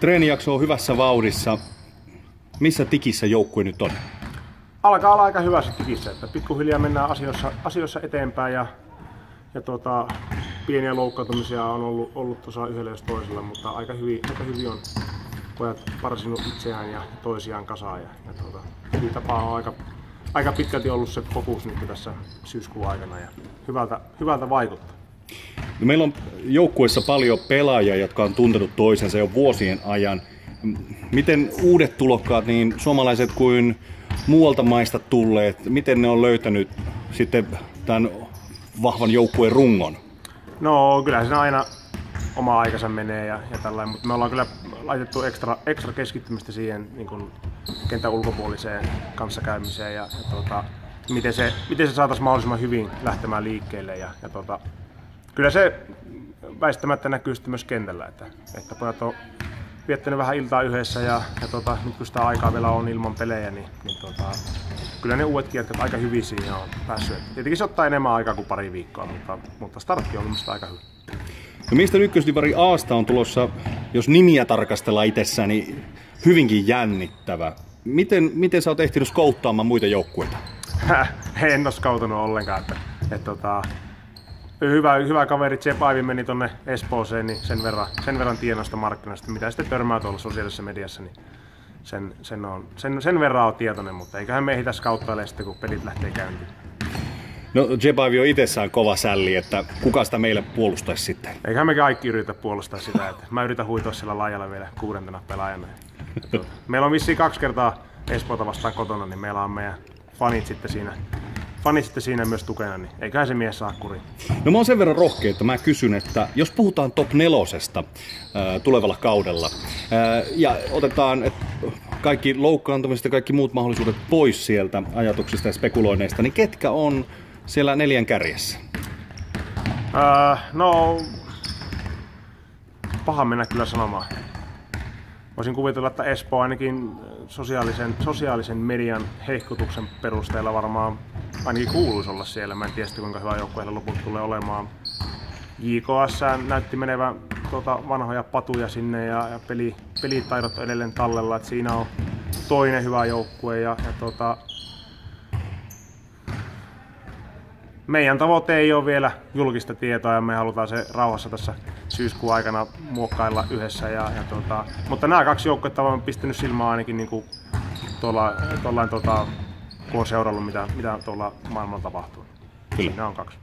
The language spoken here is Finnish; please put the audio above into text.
Treenijakso on hyvässä vauhdissa. Missä tikissä joukkue nyt on? Alkaa olla aika hyvässä tikissä, että pikkuhiljaa mennään asioissa eteenpäin ja pieniä loukkaantumisia on ollut tuossa yhdellä jos toisella, mutta aika hyvin on pojat parsinut itseään ja toisiaan kasaan. Hyvin tapaa on aika pitkälti ollut se fokus nyt tässä syyskuun aikana ja hyvältä vaikuttaa. No, meillä on joukkueessa paljon pelaajia, jotka on tuntenut toisensa jo vuosien ajan. Miten uudet tulokkaat, niin suomalaiset kuin muualta maista tulleet, miten ne on löytänyt sitten tämän vahvan joukkueen rungon? No kyllä siinä aina oma aikansa menee ja tällainen, mutta me ollaan kyllä laitettu ekstra keskittymistä siihen niin kuin kentän ulkopuoliseen kanssakäymiseen ja miten se saataisiin mahdollisimman hyvin lähtemään liikkeelle kyllä se väistämättä näkyy sitten myös kentällä, että pojat on viettänyt vähän iltaa yhdessä ja nyt kun sitä aikaa vielä on ilman pelejä, niin kyllä ne uudet jätkät aika hyvin siinä on päässyt. Tietenkin se ottaa enemmän aikaa kuin pari viikkoa, mutta startti on mielestäni aika hyvä. No mistä ykkösdivari A:sta on tulossa, jos nimiä tarkastellaan itsessään, niin hyvinkin jännittävä. Miten sä oot ehtinyt skouttaamaan muita joukkueita? En ole skoutunut ollenkaan. Hyvä kaveri Jebaivi meni tonne Espooseen, niin sen verran tienoista markkinasta, mitä sitten törmää tuolla sosiaalisessa mediassa, niin sen verran on tietoinen, mutta eiköhän me ehditä skauttailemaan sitten, kun pelit lähtee käyntiin. No Jebaivi on itsessään kova sälli, että kuka sitä meille puolustaisi sitten? Eiköhän me kaikki yritä puolustaa sitä, että mä yritän huitoa sillä laajalla vielä 6. pelaajana. Meillä on vissiin 2 kertaa Espoota vastaan kotona, niin meillä on meidän fanit sitten siinä myös tukena, niin eiköhän se mies saa kuriin. No mä oon sen verran rohkea, että mä kysyn, että jos puhutaan top 4 tulevalla kaudella ja otetaan kaikki loukkaantumiset ja kaikki muut mahdollisuudet pois sieltä ajatuksista ja spekuloineista, niin ketkä on siellä 4 kärjessä? No, paha mennä kyllä sanomaan. Voisin kuvitella, että Espoo ainakin sosiaalisen median hehkutuksen perusteella varmaan ainakin kuuluisi olla siellä. Mä en tiedä, kuinka hyvä joukkue heillä loput tulee olemaan. JKS näytti menevän vanhoja patuja sinne ja pelitaidot on edelleen tallella. Et siinä on toinen hyvä joukkue. Meidän tavoite ei ole vielä julkista tietoa ja me halutaan se rauhassa tässä syyskuun aikana muokkailla yhdessä. Mutta nämä 2 joukkuetta on pistänyt silmään ainakin niin kuin kun on seurannut mitä tuolla maailmalla tapahtuu. Kyllä. Siinä on 2.